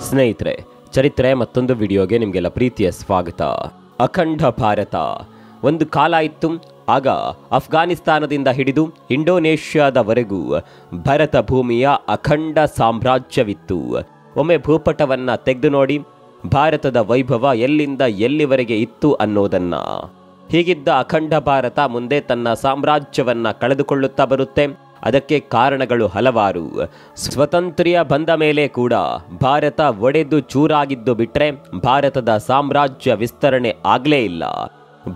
ಸ್ನೇಹಿತರೆ, ಚರಿತ್ರೆ ಮತ್ತೊಂದು ವಿಡಿಯೋಗೆ ನಿಮಗೆಲ್ಲ ಪ್ರೀತಿಯ ಸ್ವಾಗತ. ಅಖಂಡ ಭಾರತ ಒಂದು ಕಾಲ ಇತ್ತು. ಆಗ ಅಫ್ಘಾನಿಸ್ತಾನದಿಂದ ಹಿಡಿದು ಇಂಡೋನೇಷ್ಯಾದವರೆಗೂ ಭಾರತ ಭೂಮಿಯ ಅಖಂಡ ಸಾಮ್ರಾಜ್ಯವಿತ್ತು. ಒಮ್ಮೆ ಭೂಪಟವನ್ನು ತೆಗೆದು ನೋಡಿ, ಭಾರತದ ವೈಭವ ಎಲ್ಲಿಂದ ಎಲ್ಲಿವರೆಗೆ ಇತ್ತು ಅನ್ನೋದನ್ನ. ಹೀಗಿದ್ದ ಅಖಂಡ ಭಾರತ ಮುಂದೆ ತನ್ನ ಸಾಮ್ರಾಜ್ಯವನ್ನು ಕಳೆದುಕೊಳ್ಳುತ್ತಾ ಬರುತ್ತೆ. ಅದಕ್ಕೆ ಕಾರಣಗಳು ಹಲವಾರು. ಸ್ವತಂತ್ರ್ಯ ಬಂದ ಮೇಲೆ ಕೂಡ ಭಾರತ ಒಡೆದು ಚೂರಾಗಿದ್ದು ಬಿಟ್ಟರೆ ಭಾರತದ ಸಾಮ್ರಾಜ್ಯ ವಿಸ್ತರಣೆ ಆಗಲೇ ಇಲ್ಲ.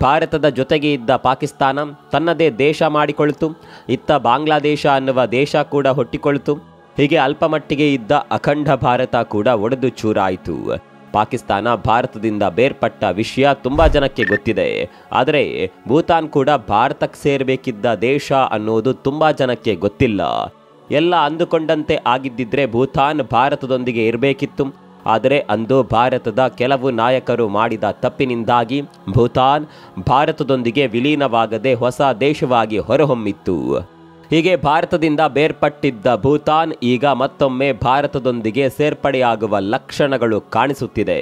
ಭಾರತದ ಜೊತೆಗೆ ಇದ್ದ ಪಾಕಿಸ್ತಾನ ತನ್ನದೇ ದೇಶ ಮಾಡಿಕೊಳ್ತು. ಇತ್ತ ಬಾಂಗ್ಲಾದೇಶ ಅನ್ನುವ ದೇಶ ಕೂಡ ಹುಟ್ಟಿಕೊಳ್ತು. ಹೀಗೆ ಅಲ್ಪಮಟ್ಟಿಗೆ ಇದ್ದ ಅಖಂಡ ಭಾರತ ಕೂಡ ಒಡೆದು ಚೂರಾಯಿತು. ಪಾಕಿಸ್ತಾನ ಭಾರತದಿಂದ ಬೇರ್ಪಟ್ಟ ವಿಷಯ ತುಂಬ ಜನಕ್ಕೆ ಗೊತ್ತಿದೆ. ಆದರೆ ಭೂತಾನ್ ಕೂಡ ಭಾರತಕ್ಕೆ ಸೇರಬೇಕಿದ್ದ ದೇಶ ಅನ್ನೋದು ತುಂಬ ಜನಕ್ಕೆ ಗೊತ್ತಿಲ್ಲ. ಎಲ್ಲ ಅಂದುಕೊಂಡಂತೆ ಆಗಿದ್ದಿದ್ರೆ ಭೂತಾನ್ ಭಾರತದೊಂದಿಗೆ ಇರಬೇಕಿತ್ತು. ಆದರೆ ಅಂದು ಭಾರತದ ಕೆಲವು ನಾಯಕರು ಮಾಡಿದ ತಪ್ಪಿನಿಂದಾಗಿ ಭೂತಾನ್ ಭಾರತದೊಂದಿಗೆ ವಿಲೀನವಾಗದೆ ಹೊಸ ದೇಶವಾಗಿ ಹೊರಹೊಮ್ಮಿತ್ತು. ಹೀಗೆ ಭಾರತದಿಂದ ಬೇರ್ಪಟ್ಟಿದ್ದ ಭೂತಾನ್ ಈಗ ಮತ್ತೊಮ್ಮೆ ಭಾರತದೊಂದಿಗೆ ಸೇರ್ಪಡೆಯಾಗುವ ಲಕ್ಷಣಗಳು ಕಾಣಿಸುತ್ತಿದೆ.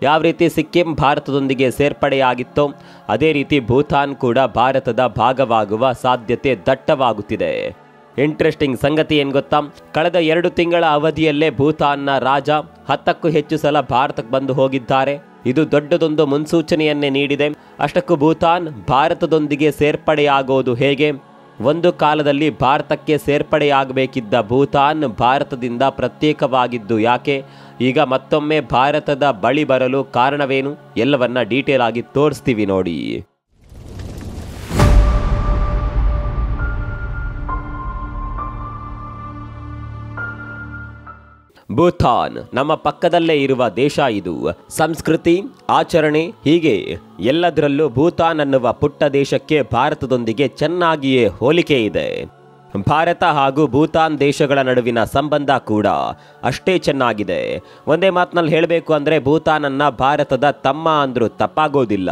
ಯಾವ ರೀತಿ ಸಿಕ್ಕಿಂ ಭಾರತದೊಂದಿಗೆ ಸೇರ್ಪಡೆಯಾಗಿತ್ತೋ ಅದೇ ರೀತಿ ಭೂತಾನ್ ಕೂಡ ಭಾರತದ ಭಾಗವಾಗುವ ಸಾಧ್ಯತೆ ದಟ್ಟವಾಗುತ್ತಿದೆ. ಇಂಟ್ರೆಸ್ಟಿಂಗ್ ಸಂಗತಿ ಏನು ಗೊತ್ತಾ? ಕಳೆದ 2 ತಿಂಗಳ ಅವಧಿಯಲ್ಲೇ ಭೂತಾನ್ನ ರಾಜ 10ಕ್ಕೂ ಹೆಚ್ಚು ಸಲ ಭಾರತಕ್ಕೆ ಬಂದು ಹೋಗಿದ್ದಾರೆ. ಇದು ದೊಡ್ಡದೊಂದು ಮುನ್ಸೂಚನೆಯನ್ನೇ ನೀಡಿದೆ. ಅಷ್ಟಕ್ಕೂ ಭೂತಾನ್ ಭಾರತದೊಂದಿಗೆ ಸೇರ್ಪಡೆಯಾಗೋದು ಹೇಗೆ? ಒಂದು ಕಾಲದಲ್ಲಿ ಭಾರತಕ್ಕೆ ಸೇರ್ಪಡೆಯಾಗಬೇಕಿದ್ದ ಭೂತಾನ್ ಭಾರತದಿಂದ ಪ್ರತ್ಯೇಕವಾಗಿದ್ದು ಯಾಕೆ? ಈಗ ಮತ್ತೊಮ್ಮೆ ಭಾರತದ ಬಳಿ ಬರಲು ಕಾರಣವೇನು? ಎಲ್ಲವನ್ನ ಡೀಟೇಲ್ ಆಗಿ ತೋರಿಸ್ತೀವಿ ನೋಡಿ. ಭೂತಾನ್ ನಮ್ಮ ಪಕ್ಕದಲ್ಲೇ ಇರುವ ದೇಶ. ಇದು ಸಂಸ್ಕೃತಿ, ಆಚರಣೆ ಹೀಗೆ ಎಲ್ಲದರಲ್ಲೂ ಭೂತಾನ್ ಅನ್ನುವ ಪುಟ್ಟ ದೇಶಕ್ಕೆ ಭಾರತದೊಂದಿಗೆ ಚೆನ್ನಾಗಿಯೇ ಹೋಲಿಕೆ ಇದೆ. ಭಾರತ ಹಾಗೂ ಭೂತಾನ್ ದೇಶಗಳ ನಡುವಿನ ಸಂಬಂಧ ಕೂಡ ಅಷ್ಟೇ ಚೆನ್ನಾಗಿದೆ. ಒಂದೇ ಮಾತಿನಲ್ಲಿ ಹೇಳಬೇಕು ಅಂದರೆ ಭೂತಾನನ್ನ ಭಾರತದ ತಮ್ಮ ಅಂದ್ರೂ ತಪ್ಪಾಗೋದಿಲ್ಲ.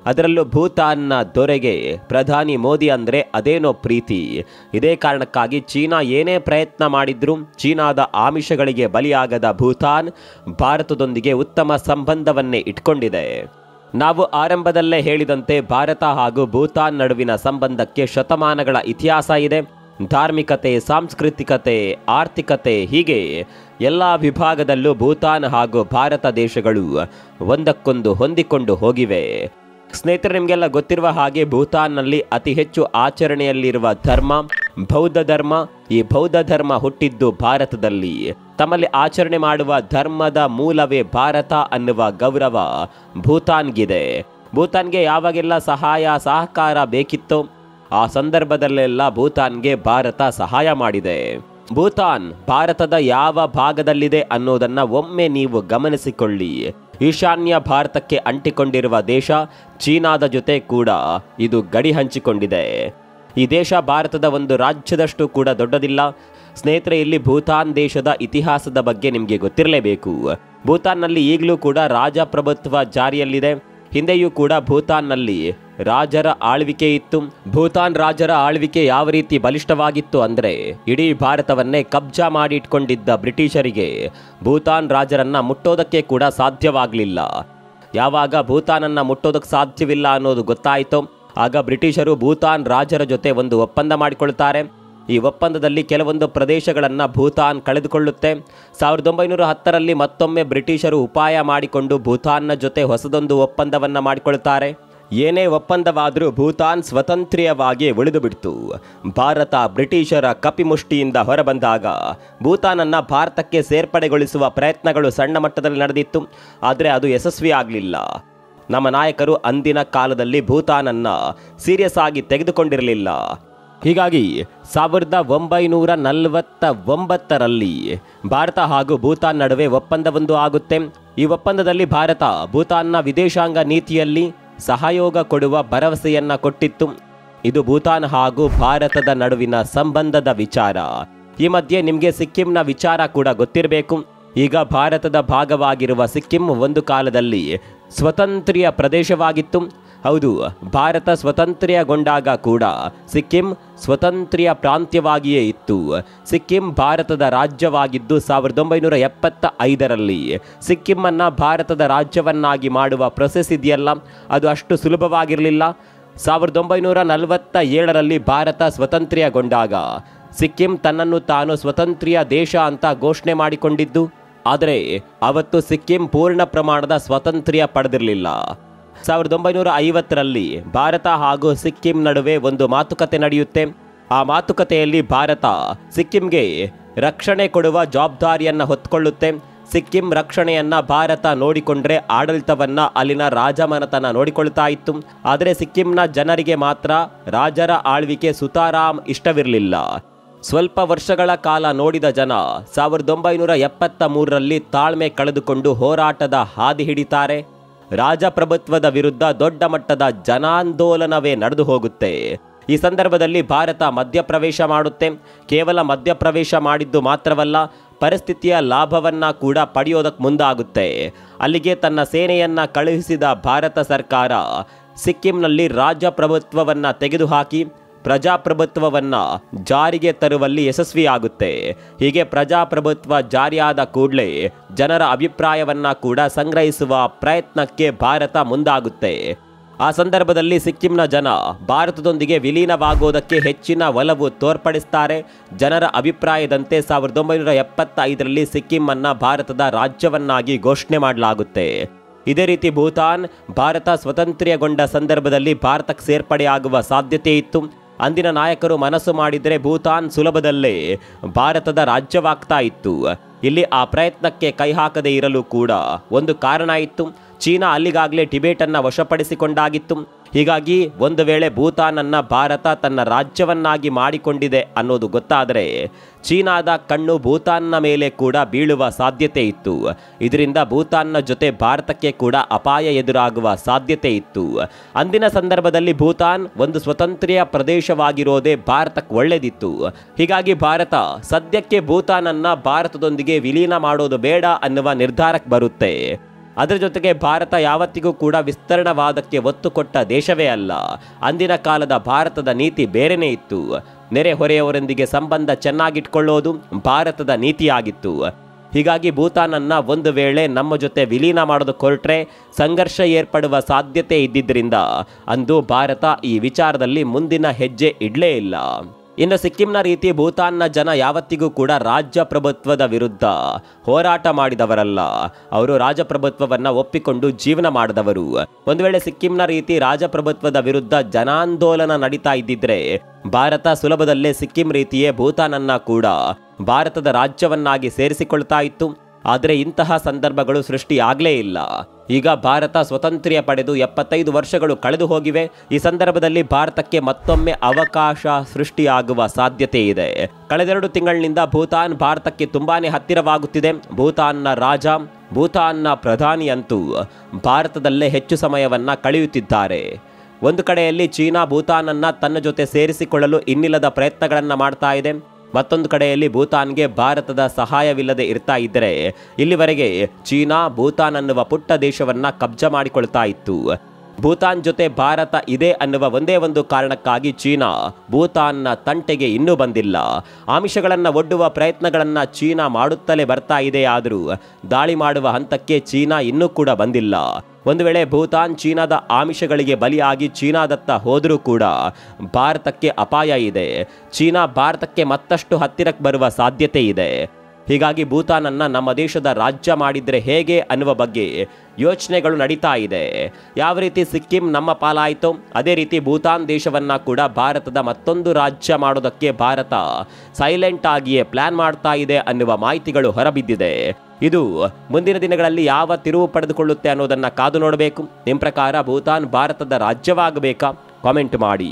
ಅದರಲ್ಲೂ ಭೂತಾನ್ನ ದೊರೆಗೆ ಪ್ರಧಾನಿ ಮೋದಿ ಅಂದರೆ ಅದೇನೋ ಪ್ರೀತಿ. ಇದೇ ಕಾರಣಕ್ಕಾಗಿ ಚೀನಾ ಏನೇ ಪ್ರಯತ್ನ ಮಾಡಿದ್ರೂ ಚೀನಾದ ಆಮಿಷಗಳಿಗೆ ಬಲಿಯಾಗದ ಭೂತಾನ್ ಭಾರತದೊಂದಿಗೆ ಉತ್ತಮ ಸಂಬಂಧವನ್ನೇ ಇಟ್ಕೊಂಡಿದೆ. ನಾವು ಆರಂಭದಲ್ಲೇ ಹೇಳಿದಂತೆ ಭಾರತ ಹಾಗೂ ಭೂತಾನ್ ನಡುವಿನ ಸಂಬಂಧಕ್ಕೆ ಶತಮಾನಗಳ ಇತಿಹಾಸ ಇದೆ. ಧಾರ್ಮಿಕತೆ, ಸಾಂಸ್ಕೃತಿಕತೆ, ಆರ್ಥಿಕತೆ ಹೀಗೆ ಎಲ್ಲ ವಿಭಾಗದಲ್ಲೂ ಭೂತಾನ್ ಹಾಗೂ ಭಾರತ ದೇಶಗಳು ಒಂದಕ್ಕೊಂದು ಹೊಂದಿಕೊಂಡು ಹೋಗಿವೆ. ಸ್ನೇಹಿತರೆ, ನಿಮಗೆಲ್ಲ ಗೊತ್ತಿರುವ ಹಾಗೆ ಭೂತಾನ್ನಲ್ಲಿ ಅತಿ ಹೆಚ್ಚು ಆಚರಣೆಯಲ್ಲಿರುವ ಧರ್ಮ ಬೌದ್ಧ ಧರ್ಮ. ಈ ಬೌದ್ಧ ಧರ್ಮ ಹುಟ್ಟಿದ್ದು ಭಾರತದಲ್ಲಿ. ತಮ್ಮಲ್ಲಿ ಆಚರಣೆ ಮಾಡುವ ಧರ್ಮದ ಮೂಲವೇ ಭಾರತ ಅನ್ನುವ ಗೌರವ ಭೂತಾನ್ಗಿದೆ. ಭೂತಾನ್ಗೆ ಯಾವಾಗೆಲ್ಲ ಸಹಾಯ ಸಹಕಾರ ಬೇಕಿತ್ತೋ ಆ ಸಂದರ್ಭದಲ್ಲೆಲ್ಲ ಭೂತಾನ್ಗೆ ಭಾರತ ಸಹಾಯ ಮಾಡಿದೆ. ಭೂತಾನ್ ಭಾರತದ ಯಾವ ಭಾಗದಲ್ಲಿದೆ ಅನ್ನೋದನ್ನ ಒಮ್ಮೆ ನೀವು ಗಮನಿಸಿಕೊಳ್ಳಿ. ಈಶಾನ್ಯ ಭಾರತಕ್ಕೆ ಅಂಟಿಕೊಂಡಿರುವ ದೇಶ. ಚೀನಾದ ಜೊತೆ ಕೂಡ ಇದು ಗಡಿ ಹಂಚಿಕೊಂಡಿದೆ. ಈ ದೇಶ ಭಾರತದ ಒಂದು ರಾಜ್ಯದಷ್ಟು ಕೂಡ ದೊಡ್ಡದಿಲ್ಲ. ಸ್ನೇಹಿತರೆ, ಇಲ್ಲಿ ಭೂತಾನ್ ದೇಶದ ಇತಿಹಾಸದ ಬಗ್ಗೆ ನಿಮಗೆ ಗೊತ್ತಿರಲೇಬೇಕು. ಭೂತಾನ್ನಲ್ಲಿ ಈಗಲೂ ಕೂಡ ರಾಜಪ್ರಭುತ್ವ ಜಾರಿಯಲ್ಲಿದೆ. ಹಿಂದೆಯೂ ಕೂಡ ಭೂತಾನ್ನಲ್ಲಿ ರಾಜರ ಆಳ್ವಿಕೆ ಇತ್ತು. ಭೂತಾನ್ ರಾಜರ ಆಳ್ವಿಕೆ ಯಾವ ರೀತಿ ಬಲಿಷ್ಠವಾಗಿತ್ತು ಅಂದರೆ ಇಡೀ ಭಾರತವನ್ನೇ ಕಬ್ಜಾ ಮಾಡಿ ಇಟ್ಕೊಂಡಿದ್ದ ಬ್ರಿಟಿಷರಿಗೆ ಭೂತಾನ್ ರಾಜರನ್ನ ಮುಟ್ಟೋದಕ್ಕೆ ಕೂಡ ಸಾಧ್ಯವಾಗಲಿಲ್ಲ. ಯಾವಾಗ ಭೂತಾನನ್ನ ಮುಟ್ಟೋದಕ್ಕೆ ಸಾಧ್ಯವಿಲ್ಲ ಅನ್ನೋದು ಗೊತ್ತಾಯಿತೋ ಆಗ ಬ್ರಿಟಿಷರು ಭೂತಾನ್ ರಾಜರ ಜೊತೆ ಒಂದು ಒಪ್ಪಂದ ಮಾಡಿಕೊಳ್ತಾರೆ. ಈ ಒಪ್ಪಂದದಲ್ಲಿ ಕೆಲವೊಂದು ಪ್ರದೇಶಗಳನ್ನು ಭೂತಾನ್ ಕಳೆದುಕೊಳ್ಳುತ್ತೆ. 1910ರಲ್ಲಿ ಮತ್ತೊಮ್ಮೆ ಬ್ರಿಟಿಷರು ಉಪಾಯ ಮಾಡಿಕೊಂಡು ಭೂತಾನ್ನ ಜೊತೆ ಹೊಸದೊಂದು ಒಪ್ಪಂದವನ್ನು ಮಾಡಿಕೊಳ್ತಾರೆ. ಏನೇ ಒಪ್ಪಂದವಾದರೂ ಭೂತಾನ್ ಸ್ವತಂತ್ರ್ಯವಾಗಿ ಉಳಿದು ಬಿಡ್ತು. ಭಾರತ ಬ್ರಿಟಿಷರ ಕಪಿಮುಷ್ಟಿಯಿಂದ ಹೊರಬಂದಾಗ ಭೂತಾನನ್ನು ಭಾರತಕ್ಕೆ ಸೇರ್ಪಡೆಗೊಳಿಸುವ ಪ್ರಯತ್ನಗಳು ಸಣ್ಣ ಮಟ್ಟದಲ್ಲಿ ನಡೆದಿತ್ತು. ಆದರೆ ಅದು ಯಶಸ್ವಿ ಆಗಲಿಲ್ಲ. ನಮ್ಮ ನಾಯಕರು ಅಂದಿನ ಕಾಲದಲ್ಲಿ ಭೂತಾನನ್ನು ಸೀರಿಯಸ್ ಆಗಿ ತೆಗೆದುಕೊಂಡಿರಲಿಲ್ಲ. ಹೀಗಾಗಿ 1949ರಲ್ಲಿ ಭಾರತ ಹಾಗೂ ಭೂತಾನ್ ನಡುವೆ ಒಪ್ಪಂದವೊಂದು ಆಗುತ್ತೆ. ಈ ಒಪ್ಪಂದದಲ್ಲಿ ಭಾರತ ಭೂತಾನ್ನ ವಿದೇಶಾಂಗ ನೀತಿಯಲ್ಲಿ ಸಹಯೋಗ ಕೊಡುವ ಭರವಸೆಯನ್ನ ಕೊಟ್ಟಿತ್ತು. ಇದು ಭೂತಾನ್ ಹಾಗೂ ಭಾರತದ ನಡುವಿನ ಸಂಬಂಧದ ವಿಚಾರ. ಈ ಮಧ್ಯೆ ನಿಮಗೆ ಸಿಕ್ಕಿಂನ ವಿಚಾರ ಕೂಡ ಗೊತ್ತಿರಬೇಕು. ಈಗ ಭಾರತದ ಭಾಗವಾಗಿರುವ ಸಿಕ್ಕಿಂ ಒಂದು ಕಾಲದಲ್ಲಿ ಸ್ವತಂತ್ರ ಪ್ರದೇಶವಾಗಿತ್ತು. ಹೌದು, ಭಾರತ ಸ್ವತಂತ್ರಗೊಂಡಾಗ ಕೂಡ ಸಿಕ್ಕಿಂ ಸ್ವತಂತ್ರ ಪ್ರಾಂತ್ಯವಾಗಿಯೇ ಇತ್ತು. ಸಿಕ್ಕಿಂ ಭಾರತದ ರಾಜ್ಯವಾಗಿದ್ದು 1975ರಲ್ಲಿ ಸಿಕ್ಕಿಮನ್ನು ಭಾರತದ ರಾಜ್ಯವನ್ನಾಗಿ ಮಾಡುವ ಪ್ರೊಸೆಸ್ ಇದೆಯಲ್ಲ, ಅದು ಅಷ್ಟು ಸುಲಭವಾಗಿರಲಿಲ್ಲ. 1947ರಲ್ಲಿ ಭಾರತ ಸ್ವತಂತ್ರಗೊಂಡಾಗ ಸಿಕ್ಕಿಂ ತನ್ನನ್ನು ತಾನು ಸ್ವತಂತ್ರ ದೇಶ ಅಂತ ಘೋಷಣೆ ಮಾಡಿಕೊಂಡಿದ್ದು. ಆದರೆ ಅವತ್ತು ಸಿಕ್ಕಿಂ ಪೂರ್ಣ ಪ್ರಮಾಣದ ಸ್ವಾತಂತ್ರ್ಯ ಪಡೆದಿರಲಿಲ್ಲ. 1950ರಲ್ಲಿ ಭಾರತ ಹಾಗೂ ಸಿಕ್ಕಿಂ ನಡುವೆ ಒಂದು ಮಾತುಕತೆ ನಡೆಯುತ್ತೆ. ಆ ಮಾತುಕತೆಯಲ್ಲಿ ಭಾರತ ಸಿಕ್ಕಿಂಗೆ ರಕ್ಷಣೆ ಕೊಡುವ ಜವಾಬ್ದಾರಿಯನ್ನು ಹೊತ್ತುಕೊಳ್ಳುತ್ತೆ. ಸಿಕ್ಕಿಂ ರಕ್ಷಣೆಯನ್ನ ಭಾರತ ನೋಡಿಕೊಂಡ್ರೆ ಆಡಳಿತವನ್ನ ಅಲ್ಲಿನ ರಾಜಮನೆತನ ನೋಡಿಕೊಳ್ತಾ ಇತ್ತು. ಆದರೆ ಸಿಕ್ಕಿಂನ ಜನರಿಗೆ ಮಾತ್ರ ರಾಜರ ಆಳ್ವಿಕೆ ಸುತಾರಾಮ್ ಇಷ್ಟವಿರಲಿಲ್ಲ. ಸ್ವಲ್ಪ ವರ್ಷಗಳ ಕಾಲ ನೋಡಿದ ಜನ 1973ರಲ್ಲಿ ತಾಳ್ಮೆ ಕಳೆದುಕೊಂಡು ಹೋರಾಟದ ಹಾದಿ ಹಿಡಿತಾರೆ. ರಾಜಪ್ರಭುತ್ವದ ವಿರುದ್ಧ ದೊಡ್ಡ ಮಟ್ಟದ ಜನಾಂದೋಲನವೇ ನಡೆದು ಹೋಗುತ್ತೆ. ಈ ಸಂದರ್ಭದಲ್ಲಿ ಭಾರತ ಮಧ್ಯಪ್ರವೇಶ ಮಾಡುತ್ತೆ. ಕೇವಲ ಮಧ್ಯಪ್ರವೇಶ ಮಾಡಿದ್ದು ಮಾತ್ರವಲ್ಲ, ಪರಿಸ್ಥಿತಿಯ ಲಾಭವನ್ನ ಕೂಡ ಪಡೆಯೋದಕ್ಕೆ ಮುಂದಾಗುತ್ತೆ. ಅಲ್ಲಿಗೆ ತನ್ನ ಸೇನೆಯನ್ನ ಕಳುಹಿಸಿದ ಭಾರತ ಸರ್ಕಾರ ಸಿಕ್ಕಿಂನಲ್ಲಿ ರಾಜಪ್ರಭುತ್ವವನ್ನ ತೆಗೆದುಹಾಕಿ ಪ್ರಜಾಪ್ರಭುತ್ವವನ್ನ ಜಾರಿಗೆ ತರುವಲ್ಲಿ ಯಶಸ್ವಿಯಾಗುತ್ತೆ. ಹೀಗೆ ಪ್ರಜಾಪ್ರಭುತ್ವ ಜಾರಿಯಾದ ಕೂಡಲೇ ಜನರ ಅಭಿಪ್ರಾಯವನ್ನ ಕೂಡ ಸಂಗ್ರಹಿಸುವ ಪ್ರಯತ್ನಕ್ಕೆ ಭಾರತ ಮುಂದಾಗುತ್ತೆ. ಆ ಸಂದರ್ಭದಲ್ಲಿ ಸಿಕ್ಕಿಂನ ಜನ ಭಾರತದೊಂದಿಗೆ ವಿಲೀನವಾಗೋದಕ್ಕೆ ಹೆಚ್ಚಿನ ಒಲವು ತೋರ್ಪಡಿಸ್ತಾರೆ. ಜನರ ಅಭಿಪ್ರಾಯದಂತೆ 1975ರಲ್ಲಿ ಸಿಕ್ಕಿಂನ್ನು ಭಾರತದ ರಾಜ್ಯವನ್ನಾಗಿ ಘೋಷಣೆ ಮಾಡಲಾಗುತ್ತೆ. ಇದೇ ರೀತಿ ಭೂತಾನ್ ಭಾರತ ಸ್ವತಂತ್ರಗೊಂಡ ಸಂದರ್ಭದಲ್ಲಿ ಭಾರತಕ್ಕೆ ಸೇರ್ಪಡೆಯಾಗುವ ಸಾಧ್ಯತೆ ಇತ್ತು. ಅಂದಿನ ನಾಯಕರು ಮನಸ್ಸು ಮಾಡಿದರೆ ಭೂತಾನ್ ಸುಲಭದಲ್ಲೇ ಭಾರತದ ರಾಜ್ಯವಾಗ್ತಾ ಇತ್ತು. ಇಲ್ಲಿ ಆ ಪ್ರಯತ್ನಕ್ಕೆ ಕೈ ಹಾಕದೇ ಇರಲು ಕೂಡ ಒಂದು ಕಾರಣ ಇತ್ತು. ಚೀನಾ ಅಲ್ಲಿಗಾಗಲೇ ಟಿಬೇಟನ್ನು ವಶಪಡಿಸಿಕೊಂಡಾಗಿತ್ತು. ಹೀಗಾಗಿ ಒಂದು ವೇಳೆ ಭೂತಾನನ್ನು ಭಾರತ ತನ್ನ ರಾಜ್ಯವನ್ನಾಗಿ ಮಾಡಿಕೊಂಡಿದೆ ಅನ್ನೋದು ಗೊತ್ತಾದರೆ ಚೀನಾದ ಕಣ್ಣು ಭೂತಾನ್ನ ಮೇಲೆ ಕೂಡ ಬೀಳುವ ಸಾಧ್ಯತೆ ಇತ್ತು. ಇದರಿಂದ ಭೂತಾನ್ನ ಜೊತೆ ಭಾರತಕ್ಕೆ ಕೂಡ ಅಪಾಯ ಎದುರಾಗುವ ಸಾಧ್ಯತೆ ಇತ್ತು. ಅಂದಿನ ಸಂದರ್ಭದಲ್ಲಿ ಭೂತಾನ್ ಒಂದು ಸ್ವತಂತ್ರ ಪ್ರದೇಶವಾಗಿರೋದೇ ಭಾರತಕ್ಕೆ ಒಳ್ಳೆದಿತ್ತು. ಹೀಗಾಗಿ ಭಾರತ ಸದ್ಯಕ್ಕೆ ಭೂತಾನನ್ನು ಭಾರತದೊಂದಿಗೆ ವಿಲೀನ ಮಾಡೋದು ಬೇಡ ಅನ್ನುವ ನಿರ್ಧಾರಕ್ಕೆ ಬರುತ್ತೆ. ಅದರ ಜೊತೆಗೆ ಭಾರತ ಯಾವತ್ತಿಗೂ ಕೂಡ ವಿಸ್ತರಣವಾದಕ್ಕೆ ಒತ್ತು ಕೊಟ್ಟ ದೇಶವೇ ಅಲ್ಲ. ಅಂದಿನ ಕಾಲದ ಭಾರತದ ನೀತಿ ಬೇರೆನೇ ಇತ್ತು. ನೆರೆಹೊರೆಯವರೊಂದಿಗೆ ಸಂಬಂಧ ಚೆನ್ನಾಗಿಟ್ಕೊಳ್ಳೋದು ಭಾರತದ ನೀತಿಯಾಗಿತ್ತು. ಹೀಗಾಗಿ ಭೂತಾನನ್ನು ಒಂದು ವೇಳೆ ನಮ್ಮ ಜೊತೆ ವಿಲೀನ ಮಾಡೋದಕ್ಕೆ ಹೊರಟ್ರೆ ಸಂಘರ್ಷ ಏರ್ಪಡುವ ಸಾಧ್ಯತೆ ಇದ್ದಿದ್ದರಿಂದ ಅಂದು ಭಾರತ ಈ ವಿಚಾರದಲ್ಲಿ ಮುಂದಿನ ಹೆಜ್ಜೆ ಇಡಲೇ ಇಲ್ಲ. ಇನ್ನು ಸಿಕ್ಕಿಂನ ರೀತಿ ಭೂತಾನ್ನ ಜನ ಯಾವತ್ತಿಗೂ ಕೂಡ ರಾಜಪ್ರಭುತ್ವದ ವಿರುದ್ಧ ಹೋರಾಟ ಮಾಡಿದವರಲ್ಲ. ಅವರು ರಾಜಪ್ರಭುತ್ವವನ್ನು ಒಪ್ಪಿಕೊಂಡು ಜೀವನ ಮಾಡಿದವರು. ಒಂದು ವೇಳೆ ಸಿಕ್ಕಿಂನ ರೀತಿ ರಾಜಪ್ರಭುತ್ವದ ವಿರುದ್ಧ ಜನಾಂದೋಲನ ನಡೀತಾ ಇದ್ದಿದ್ರೆ ಭಾರತ ಸುಲಭದಲ್ಲೇ ಸಿಕ್ಕಿಂ ರೀತಿಯೇ ಭೂತಾನನ್ನ ಕೂಡ ಭಾರತದ ರಾಜ್ಯವನ್ನಾಗಿ ಸೇರಿಸಿಕೊಳ್ತಾ ಇತ್ತು. ಆದರೆ ಇಂತಹ ಸಂದರ್ಭಗಳು ಸೃಷ್ಟಿಯಾಗಲೇ ಇಲ್ಲ. ಈಗ ಭಾರತ ಸ್ವಾತಂತ್ರ್ಯ ಪಡೆದು 75 ವರ್ಷಗಳು ಕಳೆದು ಹೋಗಿವೆ. ಈ ಸಂದರ್ಭದಲ್ಲಿ ಭಾರತಕ್ಕೆ ಮತ್ತೊಮ್ಮೆ ಅವಕಾಶ ಸೃಷ್ಟಿಯಾಗುವ ಸಾಧ್ಯತೆ ಇದೆ. ಕಳೆದೆರಡು ತಿಂಗಳಿನಿಂದ ಭೂತಾನ್ ಭಾರತಕ್ಕೆ ತುಂಬಾನೇ ಹತ್ತಿರವಾಗುತ್ತಿದೆ. ಭೂತಾನ್ನ ರಾಜ, ಭೂತಾನ್ನ ಪ್ರಧಾನಿ ಅಂತೂ ಭಾರತದಲ್ಲೇ ಹೆಚ್ಚು ಸಮಯವನ್ನ ಕಳೆಯುತ್ತಿದ್ದಾರೆ. ಒಂದು ಕಡೆಯಲ್ಲಿ ಚೀನಾ ಭೂತಾನನ್ನ ತನ್ನ ಜೊತೆ ಸೇರಿಸಿಕೊಳ್ಳಲು ಇನ್ನಿಲ್ಲದ ಪ್ರಯತ್ನಗಳನ್ನು ಮಾಡ್ತಾ ಇದೆ. ಮತ್ತೊಂದು ಕಡೆಯಲ್ಲಿ ಭೂತಾನ್ಗೆ ಭಾರತದ ಸಹಾಯವಿಲ್ಲದೆ ಇರ್ತಾ ಇದ್ದರೆ ಇಲ್ಲಿವರೆಗೆ ಚೀನಾ ಭೂತಾನ್ ಅನ್ನುವ ಪುಟ್ಟ ದೇಶವನ್ನ ಕಬ್ಜಾ ಮಾಡಿಕೊಳ್ತಾ ಇತ್ತು. ಭೂತಾನ್ ಜೊತೆ ಭಾರತ ಇದೆ ಅನ್ನುವ ಒಂದೇ ಒಂದು ಕಾರಣಕ್ಕಾಗಿ ಚೀನಾ ಭೂತಾನ್ನ ತಂಟೆಗೆ ಇನ್ನೂ ಬಂದಿಲ್ಲ. ಆಮಿಷಗಳನ್ನು ಒಡ್ಡುವ ಪ್ರಯತ್ನಗಳನ್ನು ಚೀನಾ ಮಾಡುತ್ತಲೇ ಬರ್ತಾ ಇದೆ. ಆದರೂ ದಾಳಿ ಮಾಡುವ ಹಂತಕ್ಕೆ ಚೀನಾ ಇನ್ನೂ ಕೂಡ ಬಂದಿಲ್ಲ. ಒಂದು ವೇಳೆ ಭೂತಾನ್ ಚೀನಾದ ಆಮಿಷಗಳಿಗೆ ಬಲಿಯಾಗಿ ಚೀನಾದತ್ತ ಹೋದರೂ ಕೂಡ ಭಾರತಕ್ಕೆ ಅಪಾಯ ಇದೆ. ಚೀನಾ ಭಾರತಕ್ಕೆ ಮತ್ತಷ್ಟು ಹತ್ತಿರಕ್ಕೆ ಬರುವ ಸಾಧ್ಯತೆ ಇದೆ. ಹೀಗಾಗಿ ಭೂತಾನನ್ನು ನಮ್ಮ ದೇಶದ ರಾಜ್ಯ ಮಾಡಿದರೆ ಹೇಗೆ ಅನ್ನುವ ಬಗ್ಗೆ ಯೋಚನೆಗಳು ನಡೀತಾ ಇದೆ. ಯಾವ ರೀತಿ ಸಿಕ್ಕಿಂ ನಮ್ಮ ಪಾಲಾಯಿತೋ ಅದೇ ರೀತಿ ಭೂತಾನ್ ದೇಶವನ್ನು ಕೂಡ ಭಾರತದ ಮತ್ತೊಂದು ರಾಜ್ಯ ಮಾಡೋದಕ್ಕೆ ಭಾರತ ಸೈಲೆಂಟ್ ಆಗಿಯೇ ಪ್ಲಾನ್ ಮಾಡ್ತಾ ಇದೆ ಅನ್ನುವ ಮಾಹಿತಿಗಳು ಹೊರಬಿದ್ದಿದೆ. ಇದು ಮುಂದಿನ ದಿನಗಳಲ್ಲಿ ಯಾವ ತಿರುವು ಪಡೆದುಕೊಳ್ಳುತ್ತೆ ಅನ್ನೋದನ್ನು ಕಾದು ನೋಡಬೇಕು. ನಿಮ್ಮ ಪ್ರಕಾರ ಭೂತಾನ್ ಭಾರತದ ರಾಜ್ಯವಾಗಬೇಕಾ? ಕಾಮೆಂಟ್ ಮಾಡಿ.